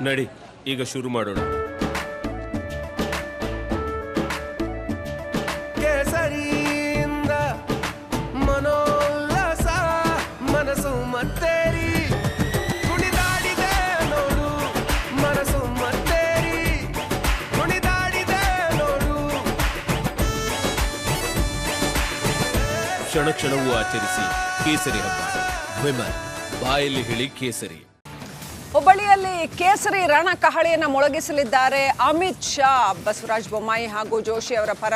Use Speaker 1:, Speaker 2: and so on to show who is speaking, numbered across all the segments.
Speaker 1: ನಡಿ ಈಗ ಶುರು ಮಾಡೋಣ. ಕೇಸರಿಯಿಂದ ಮನೋಲ್ಲಾಸ ಮನಸ್ಸು ಮತ್ತೇರಿ ಕುಣಿದಾಡಿದೆ ನೋಡು, ಮನಸ್ಸು ಮತ್ತೇರಿ ಕುಣಿದಾಡಿದೆ ನೋಡು. ಕ್ಷಣ ಕ್ಷಣವೂ ಆಚರಿಸಿ ಕೇಸರಿ ಹಬ್ಬ. ವಿಮಲ್ ಬಾಯಲ್ಲಿ ಹೇಳಿ ಕೇಸರಿ.
Speaker 2: ಹುಬ್ಬಳ್ಳಿಯಲ್ಲಿ ಕೇಸರಿ ರಣ ಕಹಳೆಯನ್ನು ಮೊಳಗಿಸಲಿದ್ದಾರೆ ಅಮಿತ್ ಶಾ. ಬಸವರಾಜ ಬೊಮ್ಮಾಯಿ ಹಾಗೂ ಜೋಶಿ ಅವರ ಪರ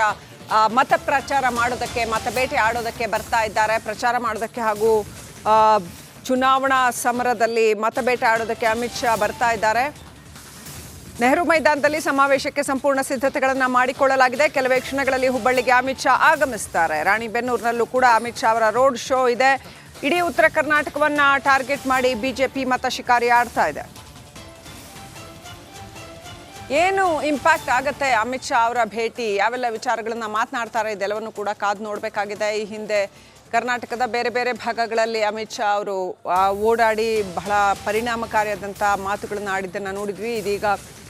Speaker 2: ಮತ ಪ್ರಚಾರ ಮಾಡೋದಕ್ಕೆ, ಮತಬೇಟೆ ಆಡೋದಕ್ಕೆ ಬರ್ತಾ ಇದ್ದಾರೆ. ಪ್ರಚಾರ ಮಾಡೋದಕ್ಕೆ ಹಾಗೂ ಚುನಾವಣಾ ಸಮರದಲ್ಲಿ ಮತಬೇಟೆ ಆಡೋದಕ್ಕೆ ಅಮಿತ್ ಶಾ ಬರ್ತಾ ಇದ್ದಾರೆ. ನೆಹರು ಮೈದಾನದಲ್ಲಿ ಸಮಾವೇಶಕ್ಕೆ ಸಂಪೂರ್ಣ ಸಿದ್ಧತೆಗಳನ್ನು ಮಾಡಿಕೊಳ್ಳಲಾಗಿದೆ. ಕೆಲವೇ ಕ್ಷಣಗಳಲ್ಲಿ ಹುಬ್ಬಳ್ಳಿಗೆ ಅಮಿತ್ ಶಾ ಆಗಮಿಸ್ತಾರೆ. ರಾಣಿಬೆನ್ನೂರಿನಲ್ಲೂ ಕೂಡ ಅಮಿತ್ ಶಾ ಅವರ ರೋಡ್ ಶೋ ಇದೆ. ಇಡೀ ಉತ್ತರ ಕರ್ನಾಟಕವನ್ನ ಟಾರ್ಗೆಟ್ ಮಾಡಿ ಬಿಜೆಪಿ ಮತ ಶಿಕಾರಿ ಆಡ್ತಾ ಇದೆ. ಏನು ಇಂಪ್ಯಾಕ್ಟ್ ಆಗುತ್ತೆ ಅಮಿತ್ ಶಾ ಅವರ ಭೇಟಿ, ಯಾವೆಲ್ಲ ವಿಚಾರಗಳನ್ನ ಮಾತನಾಡ್ತಾರೆ, ಇದೆಲ್ಲವನ್ನು ಕೂಡ ಕಾದು ನೋಡಬೇಕಾಗಿದೆ. ಈ ಹಿಂದೆ ಕರ್ನಾಟಕದ ಬೇರೆ ಬೇರೆ ಭಾಗಗಳಲ್ಲಿ ಅಮಿತ್ ಶಾ ಅವರು ಓಡಾಡಿ ಬಹಳ ಪರಿಣಾಮಕಾರಿಯಾದಂಥ ಮಾತುಗಳನ್ನು ಆಡಿದ್ದನ್ನು ನೋಡಿದ್ವಿ. ಇದೀಗ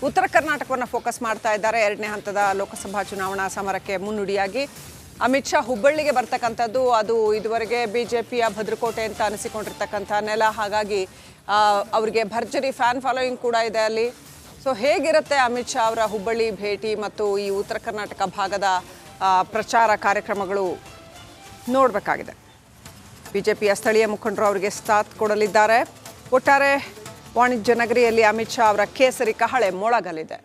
Speaker 2: ಉತ್ತರ ಕರ್ನಾಟಕವನ್ನು ಫೋಕಸ್ ಮಾಡ್ತಾ ಇದ್ದಾರೆ. 2ನೇ ಹಂತದ ಲೋಕಸಭಾ ಚುನಾವಣಾ ಸಮರಕ್ಕೆ ಮುನ್ನುಡಿಯಾಗಿ ಅಮಿತ್ ಶಾ ಹುಬ್ಬಳ್ಳಿಗೆ ಬರ್ತಕ್ಕಂಥದ್ದು ಅದು ಇದುವರೆಗೆ ಬಿಜೆಪಿಯ ಭದ್ರಕೋಟೆ ಅಂತ ಅನಿಸಿಕೊಂಡಿರ್ತಕ್ಕಂಥ ನೆಲ. ಹಾಗಾಗಿ ಅವರಿಗೆ ಭರ್ಜರಿ ಫ್ಯಾನ್ ಫಾಲೋಯಿಂಗ್ ಕೂಡ ಇದೆ ಅಲ್ಲಿ. ಸೊ ಹೇಗಿರುತ್ತೆ ಅಮಿತ್ ಶಾ ಅವರ ಹುಬ್ಬಳ್ಳಿ ಭೇಟಿ ಮತ್ತು ಈ ಉತ್ತರ ಕರ್ನಾಟಕ ಭಾಗದ ಪ್ರಚಾರ ಕಾರ್ಯಕ್ರಮಗಳು ನೋಡಬೇಕಾಗಿದೆ. ಬಿಜೆಪಿಯ ಸ್ಥಳೀಯ ಮುಖಂಡರು ಅವರಿಗೆ ಸಾಥ್ ಕೊಡಲಿದ್ದಾರೆ. ಒಟ್ಟಾರೆ ವಾಣಿಜ್ಯ ನಗರಿಯಲ್ಲಿ ಅಮಿತ್ ಶಾ ಅವರ ಕೇಸರಿ ಕಹಳೆ ಮೊಳಗಲಿದೆ.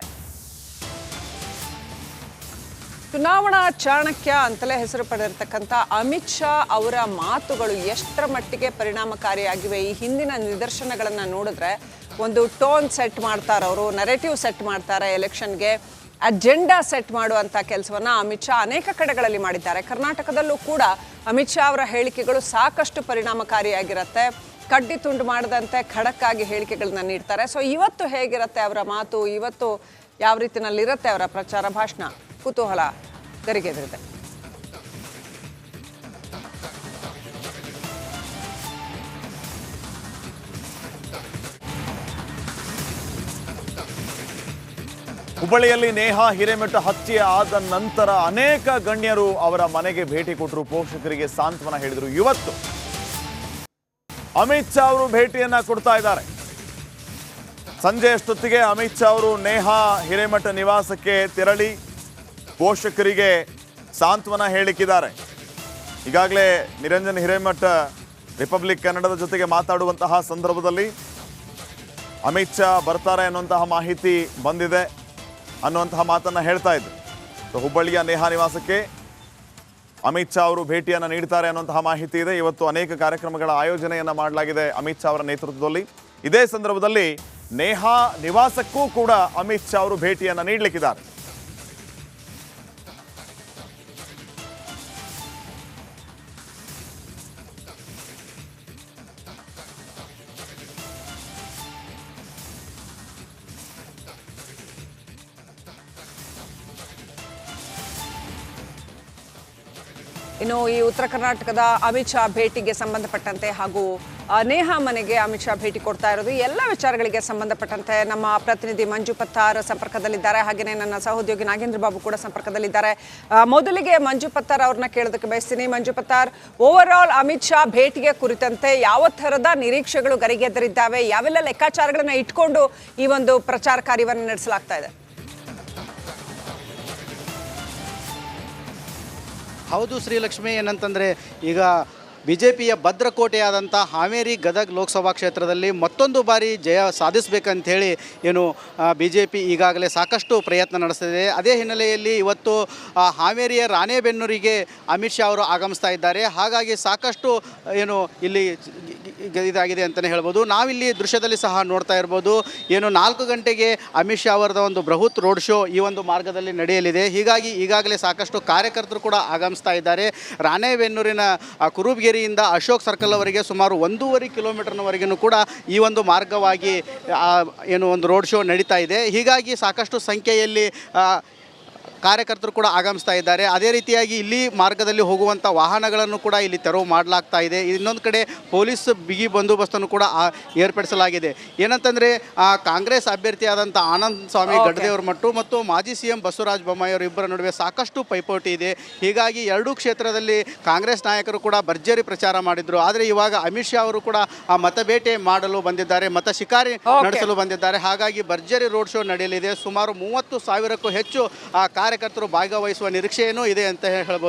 Speaker 2: ಚುನಾವಣಾ ಚಾಣಕ್ಯ ಅಂತಲೇ ಹೆಸರು ಪಡೆದಿರ್ತಕ್ಕಂಥ ಅಮಿತ್ ಶಾ ಅವರ ಮಾತುಗಳು ಎಷ್ಟರ ಮಟ್ಟಿಗೆ ಪರಿಣಾಮಕಾರಿಯಾಗಿವೆ. ಈ ಹಿಂದಿನ ನಿದರ್ಶನಗಳನ್ನು ನೋಡಿದ್ರೆ ಒಂದು ಟೋನ್ ಸೆಟ್ ಮಾಡ್ತಾರೆ, ಅವರು ನೆರೇಟಿವ್ ಸೆಟ್ ಮಾಡ್ತಾರೆ, ಎಲೆಕ್ಷನ್ಗೆ ಅಜೆಂಡಾ ಸೆಟ್ ಮಾಡುವಂಥ ಕೆಲಸವನ್ನು ಅಮಿತ್ ಶಾ ಅನೇಕ ಕಡೆಗಳಲ್ಲಿ ಮಾಡಿದ್ದಾರೆ. ಕರ್ನಾಟಕದಲ್ಲೂ ಕೂಡ ಅಮಿತ್ ಶಾ ಅವರ ಹೇಳಿಕೆಗಳು ಸಾಕಷ್ಟು ಪರಿಣಾಮಕಾರಿಯಾಗಿರುತ್ತೆ. ಕಡ್ಡಿ ತುಂಡು ಮಾಡದಂತೆ ಖಡಕ್ ಆಗಿ ಹೇಳಿಕೆಗಳನ್ನ ನೀಡ್ತಾರೆ. ಸೊ ಇವತ್ತು ಹೇಗಿರುತ್ತೆ ಅವರ ಮಾತು, ಇವತ್ತು ಯಾವ ರೀತಿಯಲ್ಲಿರುತ್ತೆ ಅವರ ಪ್ರಚಾರ ಭಾಷಣ, ಕುತೂಹಲ ಗರಿಗೆದರಿದೆ.
Speaker 3: ಹುಬ್ಬಳ್ಳಿಯಲ್ಲಿ ನೇಹಾ ಹಿರೇಮಠ ಹತ್ಯೆ ಆದ ನಂತರ ಅನೇಕ ಗಣ್ಯರು ಅವರ ಮನೆಗೆ ಭೇಟಿ ಕೊಟ್ಟರು, ಪೋಷಕರಿಗೆ ಸಾಂತ್ವನ ಹೇಳಿದರು. ಇವತ್ತು ಅಮಿತ್ ಶಾ ಅವರು ಭೇಟಿಯನ್ನ ಕೊಡ್ತಾ ಇದ್ದಾರೆ. ಸಂಜೆ ಅಷ್ಟೊತ್ತಿಗೆ ಅಮಿತ್ ಶಾ ಅವರು ನೇಹಾ ಹಿರೇಮಠ ನಿವಾಸಕ್ಕೆ ತೆರಳಿ ಪೋಷಕರಿಗೆ ಸಾಂತ್ವನ ಹೇಳಿದ್ದಾರೆ. ಈಗಾಗಲೇ ನಿರಂಜನ್ ಹಿರೇಮಠ ರಿಪಬ್ಲಿಕ್ ಕನ್ನಡದ ಜೊತೆಗೆ ಮಾತಾಡುವಂತಹ ಸಂದರ್ಭದಲ್ಲಿ ಅಮಿತ್ ಶಾ ಬರ್ತಾರೆ ಅನ್ನುವಂತಹ ಮಾಹಿತಿ ಬಂದಿದೆ ಅನ್ನುವಂತಹ ಮಾತನ್ನು ಹೇಳ್ತಾ ಇದ್ರು. ಸೊ ಹುಬ್ಬಳ್ಳಿಯ ನೇಹಾ ನಿವಾಸಕ್ಕೆ ಅಮಿತ್ ಶಾ ಅವರು ಭೇಟಿಯನ್ನು ನೀಡ್ತಾರೆ ಅನ್ನುವಂತಹ ಮಾಹಿತಿ ಇದೆ. ಇವತ್ತು ಅನೇಕ ಕಾರ್ಯಕ್ರಮಗಳ ಆಯೋಜನೆಯನ್ನು ಮಾಡಲಾಗಿದೆ ಅಮಿತ್ ಶಾ ಅವರ ನೇತೃತ್ವದಲ್ಲಿ. ಇದೇ ಸಂದರ್ಭದಲ್ಲಿ ನೇಹಾ ನಿವಾಸಕ್ಕೂ ಕೂಡ ಅಮಿತ್ ಶಾ ಅವರು ಭೇಟಿಯನ್ನು ನೀಡಲಿಕ್ಕಿದ್ದಾರೆ.
Speaker 2: ಇನ್ನು ಈ ಉತ್ತರ ಕರ್ನಾಟಕದ ಅಮಿತ್ ಶಾ ಭೇಟಿಗೆ ಸಂಬಂಧಪಟ್ಟಂತೆ ಹಾಗೂ ನೇಹಾ ಮನೆಗೆ ಅಮಿತ್ ಶಾ ಭೇಟಿ ಕೊಡ್ತಾ ಇರೋದು ಎಲ್ಲ ವಿಚಾರಗಳಿಗೆ ಸಂಬಂಧಪಟ್ಟಂತೆ ನಮ್ಮ ಪ್ರತಿನಿಧಿ ಮಂಜು ಪತ್ತಾರ್ ಸಂಪರ್ಕದಲ್ಲಿದ್ದಾರೆ. ಹಾಗೆಯೇ ನನ್ನ ಸಹೋದ್ಯೋಗಿ ನಾಗೇಂದ್ರ ಬಾಬು ಕೂಡ ಸಂಪರ್ಕದಲ್ಲಿದ್ದಾರೆ. ಮೊದಲಿಗೆ ಮಂಜು ಪತ್ತಾರ್ ಅವ್ರನ್ನ ಕೇಳೋದಕ್ಕೆ ಬಯಸ್ತೀನಿ. ಮಂಜು ಪತ್ತಾರ್, ಓವರ್ ಆಲ್ ಅಮಿತ್ ಶಾ ಭೇಟಿಗೆ ಕುರಿತಂತೆ ಯಾವ ಥರದ ನಿರೀಕ್ಷೆಗಳು ಗರಿಗೆದರಿದ್ದಾವೆ, ಯಾವೆಲ್ಲ ಲೆಕ್ಕಾಚಾರಗಳನ್ನ ಇಟ್ಕೊಂಡು ಈ ಒಂದು ಪ್ರಚಾರ ಕಾರ್ಯವನ್ನು ನಡೆಸಲಾಗ್ತಾ ಇದೆ?
Speaker 4: ಹೌದು ಶ್ರೀಲಕ್ಷ್ಮಿ, ಏನಂತಂದರೆ ಈಗ ಬಿಜೆಪಿಯ ಭದ್ರಕೋಟೆಯಾದಂಥ ಹಾವೇರಿ ಗದಗ ಲೋಕಸಭಾ ಕ್ಷೇತ್ರದಲ್ಲಿ ಮತ್ತೊಂದು ಬಾರಿ ಜಯ ಸಾಧಿಸಬೇಕಂಥೇಳಿ ಏನು ಬಿಜೆಪಿ ಈಗಾಗಲೇ ಸಾಕಷ್ಟು ಪ್ರಯತ್ನ ನಡೆಸ್ತಿದೆ. ಅದೇ ಹಿನ್ನೆಲೆಯಲ್ಲಿ ಇವತ್ತು ಹಾವೇರಿಯ ರಾಣೆಬೆನ್ನೂರಿಗೆ ಅಮಿತ್ ಶಾ ಅವರು ಆಗಮಿಸ್ತಾ ಇದ್ದಾರೆ. ಹಾಗಾಗಿ ಸಾಕಷ್ಟು ಏನು ಇಲ್ಲಿ ಇದಾಗಿದೆ ಅಂತಲೇ ಹೇಳ್ಬೋದು. ನಾವಿಲ್ಲಿ ದೃಶ್ಯದಲ್ಲಿ ಸಹ ನೋಡ್ತಾ ಇರ್ಬೋದು, ಏನು 4 ಗಂಟೆಗೆ ಅಮಿತ್ ಶಾ ಅವರದ ಒಂದು ಬೃಹತ್ ರೋಡ್ ಶೋ ಈ ಒಂದು ಮಾರ್ಗದಲ್ಲಿ ನಡೆಯಲಿದೆ. ಹೀಗಾಗಿ ಈಗಾಗಲೇ ಸಾಕಷ್ಟು ಕಾರ್ಯಕರ್ತರು ಕೂಡ ಆಗಮಿಸ್ತಾ ಇದ್ದಾರೆ. ರಾಣೆಬೆನ್ನೂರಿನ ಕುರುಬಗಿರಿಯಿಂದ ಅಶೋಕ್ ಸರ್ಕಲ್ ಅವರಿಗೆ ಸುಮಾರು 1.5 ಕಿಲೋಮೀಟರ್ನವರೆಗೂ ಕೂಡ ಈ ಒಂದು ಮಾರ್ಗವಾಗಿ ಏನು ಒಂದು ರೋಡ್ ಶೋ ನಡೀತಾ ಇದೆ. ಹೀಗಾಗಿ ಸಾಕಷ್ಟು ಸಂಖ್ಯೆಯಲ್ಲಿ ಕಾರ್ಯಕರ್ತರು ಕೂಡ ಆಗಮಿಸ್ತಾ ಇದ್ದಾರೆ. ಅದೇ ರೀತಿಯಾಗಿ ಇಲ್ಲಿ ಮಾರ್ಗದಲ್ಲಿ ಹೋಗುವಂಥ ವಾಹನಗಳನ್ನು ಕೂಡ ಇಲ್ಲಿ ತೆರವು ಮಾಡಲಾಗ್ತಾ ಇದೆ. ಇನ್ನೊಂದು ಕಡೆ ಪೊಲೀಸ್ ಬಿಗಿ ಬಂದೋಬಸ್ತನ್ನು ಕೂಡ ಏರ್ಪಡಿಸಲಾಗಿದೆ. ಏನಂತಂದರೆ ಕಾಂಗ್ರೆಸ್ ಅಭ್ಯರ್ಥಿಯಾದಂಥ ಆನಂದ್ ಸ್ವಾಮಿ ಗಡ್ದೇವ್ರ ಮತ್ತು ಮಾಜಿ CM ಬಸವರಾಜ ಬೊಮ್ಮಾಯಿ ಅವರು ಇಬ್ಬರ ನಡುವೆ ಸಾಕಷ್ಟು ಪೈಪೋಟಿ ಇದೆ. ಹೀಗಾಗಿ ಎರಡೂ ಕ್ಷೇತ್ರದಲ್ಲಿ ಕಾಂಗ್ರೆಸ್ ನಾಯಕರು ಕೂಡ ಭರ್ಜರಿ ಪ್ರಚಾರ ಮಾಡಿದ್ರು. ಆದರೆ ಇವಾಗ ಅಮಿತ್ ಶಾ ಅವರು ಕೂಡ ಆ ಮತಬೇಟೆ ಮಾಡಲು ಬಂದಿದ್ದಾರೆ, ಮತ ಶಿಕಾರಿ ನಡೆಸಲು ಬಂದಿದ್ದಾರೆ. ಹಾಗಾಗಿ ಭರ್ಜರಿ ರೋಡ್ ಶೋ ನಡೆಯಲಿದೆ. ಸುಮಾರು 30,000ಕ್ಕೂ ಹೆಚ್ಚು ಕಾರ್ಯಕರ್ತರು ಭಾಗವಹಿಸುವ ನಿರೀಕ್ಷೆಯೂ ಇದೆ ಅಂತ ಹೇಳ್ಬೋದು.